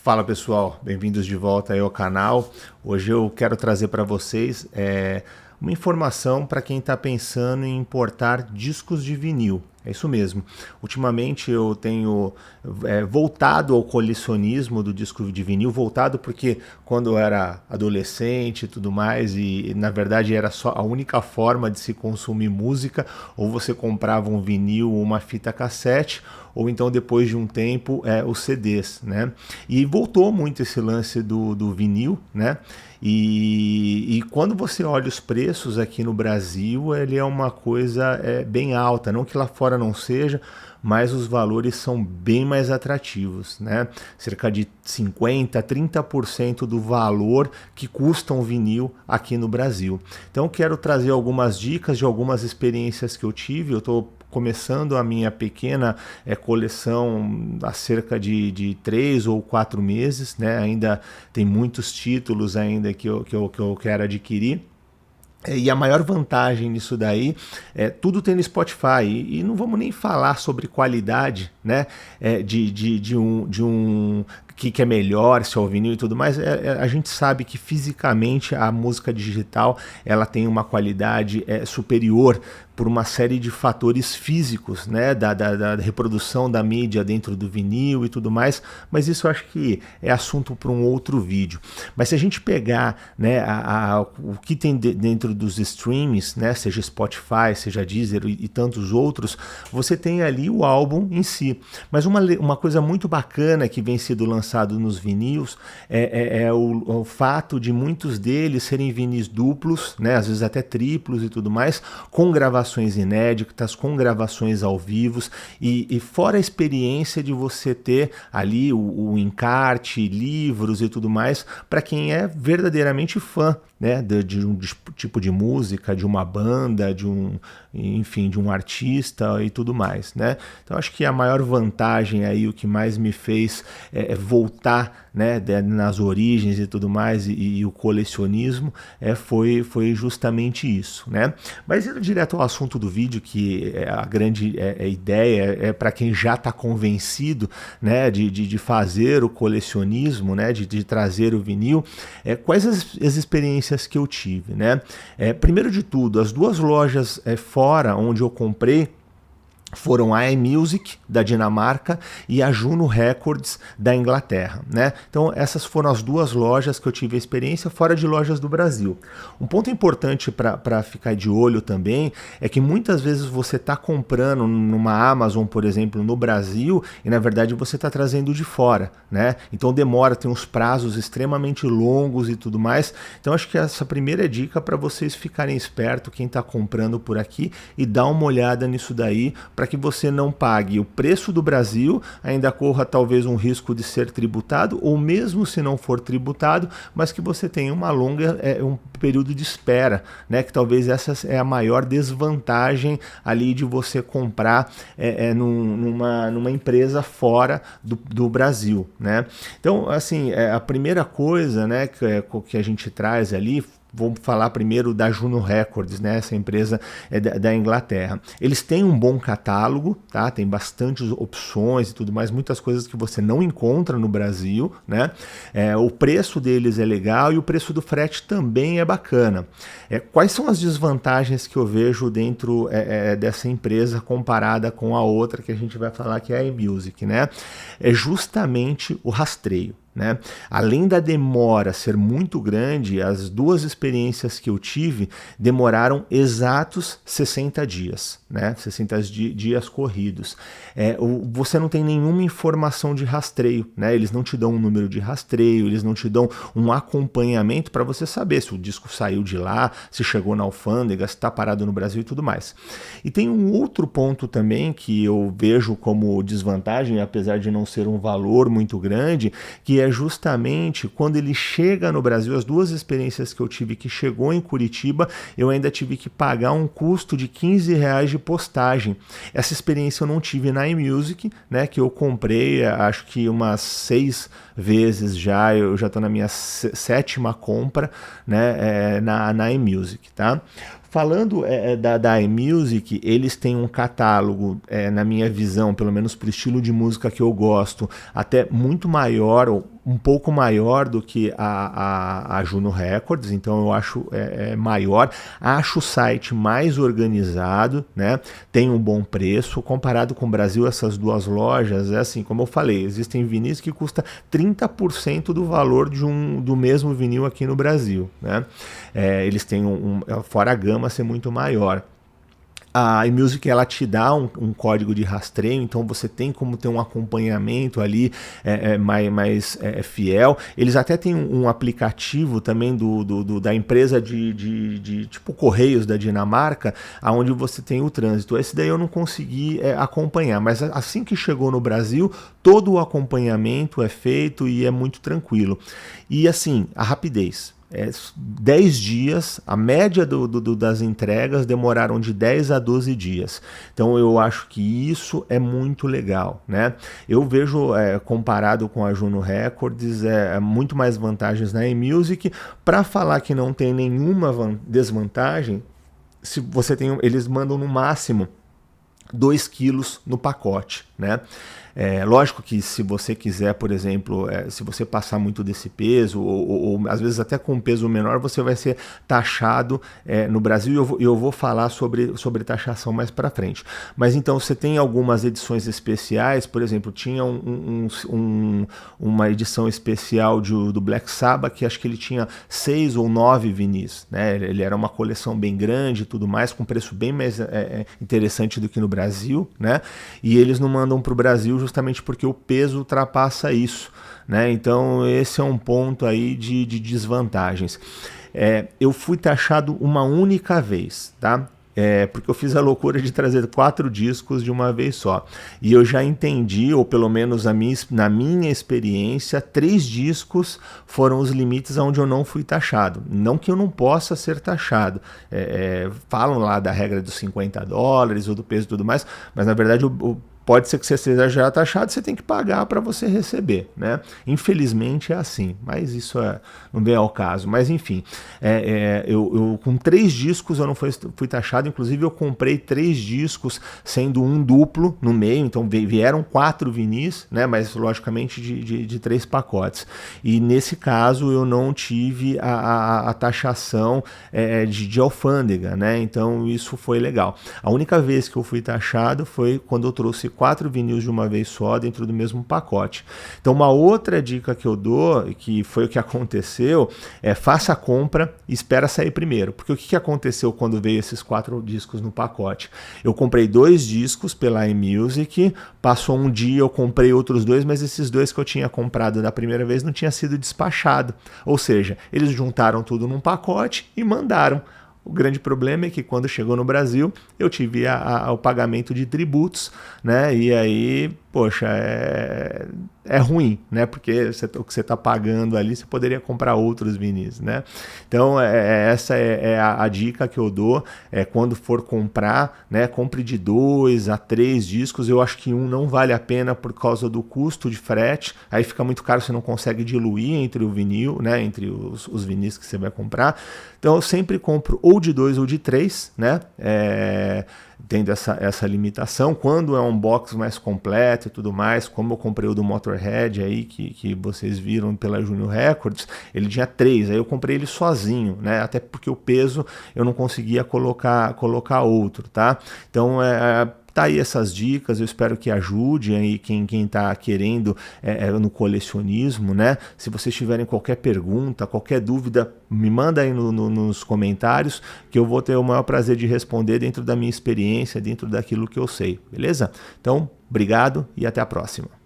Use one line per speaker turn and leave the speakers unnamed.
Fala pessoal, bem-vindos de volta aí ao canal. Hoje eu quero trazer para vocês uma informação para quem está pensando em importar discos de vinil. É isso mesmo. Ultimamente eu tenho voltado ao colecionismo do disco de vinil, voltado porque quando eu era adolescente e tudo mais, e na verdade era só a única forma de se consumir música, ou você comprava um vinil ou uma fita cassete, ou então depois de um tempo os CDs, né? E voltou muito esse lance do vinil, né? E quando você olha os preços aqui no Brasil, ele é uma coisa bem alta, não que lá fora não seja, mas os valores são bem mais atrativos, né? Cerca de 50%, 30% do valor que custa um vinil aqui no Brasil. Então eu quero trazer algumas dicas de algumas experiências que eu tive. Eu estou começando a minha pequena coleção há cerca de 3 ou 4 meses, né? Ainda tem muitos títulos ainda que eu quero adquirir. E a maior vantagem nisso daí tudo tem no Spotify, e não vamos nem falar sobre qualidade, né? De um que é melhor, se é o vinil e tudo mais. A gente sabe que fisicamente a música digital ela tem uma qualidade superior por uma série de fatores físicos, né, da reprodução da mídia dentro do vinil e tudo mais, mas isso eu acho que é assunto para um outro vídeo. Mas se a gente pegar, né, o que tem dentro dos streams, né, seja Spotify, seja Deezer e tantos outros, você tem ali o álbum em si. Mas uma coisa muito bacana que vem sendo lançado nos vinis é o fato de muitos deles serem vinis duplos, né, às vezes até triplos e tudo mais, com gravações inéditas, com gravações ao vivo, e fora a experiência de você ter ali o encarte, livros e tudo mais, para quem é verdadeiramente fã, né, de um tipo de música, de uma banda, enfim, de um artista e tudo mais, né? Então acho que a maior vantagem aí, o que mais me fez voltar, né, nas origens e tudo mais, e o colecionismo foi justamente isso, né? Mas indo direto ao assunto do vídeo, que a grande ideia para quem já está convencido, né, de fazer o colecionismo, né, de trazer o vinil, quais as experiências que eu tive, né? Primeiro de tudo, as duas lojas fora onde eu comprei foram a iMusic, da Dinamarca, e a Juno Records, da Inglaterra, né? Então essas foram as duas lojas que eu tive a experiência, fora de lojas do Brasil. Um ponto importante para ficar de olho também é que muitas vezes você está comprando numa Amazon, por exemplo, no Brasil, e na verdade você está trazendo de fora, né? Então demora, tem uns prazos extremamente longos e tudo mais. Então acho que essa primeira dica para vocês ficarem espertos, quem está comprando por aqui, e dar uma olhada nisso daí, para que você não pague o preço do Brasil, ainda corra talvez um risco de ser tributado, ou mesmo se não for tributado, mas que você tenha um período de espera, né? Que talvez essa é a maior desvantagem ali de você comprar numa empresa fora do Brasil, né? Então, assim, a primeira coisa, né, que a gente traz ali. Vamos falar primeiro da Juno Records, né? Essa empresa da Inglaterra. Eles têm um bom catálogo, tá? Tem bastantes opções e tudo mais, muitas coisas que você não encontra no Brasil, né? O preço deles é legal e o preço do frete também é bacana. Quais são as desvantagens que eu vejo dentro dessa empresa comparada com a outra que a gente vai falar, que é a iMusic, né? É justamente o rastreio, né? Além da demora ser muito grande, as duas experiências que eu tive demoraram exatos 60 dias, né? 60 dias corridos. Você não tem nenhuma informação de rastreio, né? Eles não te dão um número de rastreio, eles não te dão um acompanhamento para você saber se o disco saiu de lá, se chegou na alfândega, se está parado no Brasil e tudo mais. E tem um outro ponto também que eu vejo como desvantagem, apesar de não ser um valor muito grande, que é justamente quando ele chega no Brasil. As duas experiências que eu tive, que chegou em Curitiba, eu ainda tive que pagar um custo de R$ 15 de postagem. Essa experiência eu não tive na iMusic, né, que eu comprei acho que umas 6 vezes já, eu já estou na minha 7ª compra, né, na iMusic, tá? Falando da iMusic, eles têm um catálogo, na minha visão, pelo menos para o estilo de música que eu gosto, até muito maior, um pouco maior do que a Juno Records, então eu acho maior, acho o site mais organizado, né? Tem um bom preço, comparado com o Brasil, essas duas lojas, é assim, como eu falei, existem vinis que custam 30% do valor do mesmo vinil aqui no Brasil, né? Eles têm fora a gama ser muito maior. A iMusic, ela te dá um código de rastreio, então você tem como ter um acompanhamento ali mais fiel. Eles até têm um aplicativo também da empresa de tipo Correios da Dinamarca, onde você tem o trânsito. Esse daí eu não consegui acompanhar, mas assim que chegou no Brasil, todo o acompanhamento é feito e é muito tranquilo. E assim, a rapidez. 10 dias, a média das entregas demoraram de 10 a 12 dias. Então eu acho que isso é muito legal, né? Eu vejo, comparado com a Juno Records, muito mais vantagens na iMusic. Para falar que não tem nenhuma desvantagem, se você tem, eles mandam no máximo 2 quilos no pacote, né? Lógico que se você quiser, por exemplo, se você passar muito desse peso, ou às vezes até com um peso menor, você vai ser taxado no Brasil, e eu vou falar sobre taxação mais para frente. Mas então você tem algumas edições especiais, por exemplo, tinha uma edição especial do Black Sabbath, que acho que ele tinha 6 ou 9 vinis, né? Ele era uma coleção bem grande e tudo mais, com preço bem mais interessante do que no Brasil, né? E eles não mandam para o Brasil justamente porque o peso ultrapassa isso, né? Então esse é um ponto aí de desvantagens. Eu fui taxado uma única vez, tá? Porque eu fiz a loucura de trazer 4 discos de uma vez só. E eu já entendi, ou pelo menos na minha experiência, 3 discos foram os limites onde eu não fui taxado. Não que eu não possa ser taxado. Falam lá da regra dos $50 ou do peso e tudo mais, mas na verdade pode ser que você seja já taxado, você tem que pagar para você receber, né? Infelizmente é assim, mas isso não vem ao caso. Mas enfim, eu com 3 discos eu não fui taxado, inclusive eu comprei 3 discos, sendo um duplo no meio, então vieram 4 vinis, né? Mas logicamente de 3 pacotes. E nesse caso eu não tive a taxação de alfândega, né? Então isso foi legal. A única vez que eu fui taxado foi quando eu trouxe 4 vinis de uma vez só dentro do mesmo pacote. Então uma outra dica que eu dou, que foi o que aconteceu, faça a compra e espera sair primeiro. Porque o que aconteceu quando veio esses 4 discos no pacote? Eu comprei 2 discos pela iMusic, passou um dia, eu comprei outros 2, mas esses 2 que eu tinha comprado da primeira vez não tinha sido despachado. Ou seja, eles juntaram tudo num pacote e mandaram. O grande problema é que quando chegou no Brasil, eu tive o pagamento de tributos, né? E aí, poxa, é ruim, né? Porque o que você está pagando ali, você poderia comprar outros vinis, né? Então, essa é a dica que eu dou. Quando for comprar, né? Compre de 2 a 3 discos. Eu acho que um não vale a pena por causa do custo de frete. Aí fica muito caro, você não consegue diluir entre o vinil, né? Entre os vinis que você vai comprar. Então, eu sempre compro ou de 2 ou de 3, né? Tendo essa limitação. Quando é um box mais completo e tudo mais, como eu comprei o do Motorhead aí, que vocês viram pela Juno Records, ele tinha 3, aí eu comprei ele sozinho, né? Até porque o peso eu não conseguia colocar outro, tá? Então, tá aí essas dicas, eu espero que ajude aí quem está querendo no colecionismo, né? Se vocês tiverem qualquer pergunta, qualquer dúvida, me manda aí nos comentários, que eu vou ter o maior prazer de responder dentro da minha experiência, dentro daquilo que eu sei, beleza? Então, obrigado e até a próxima.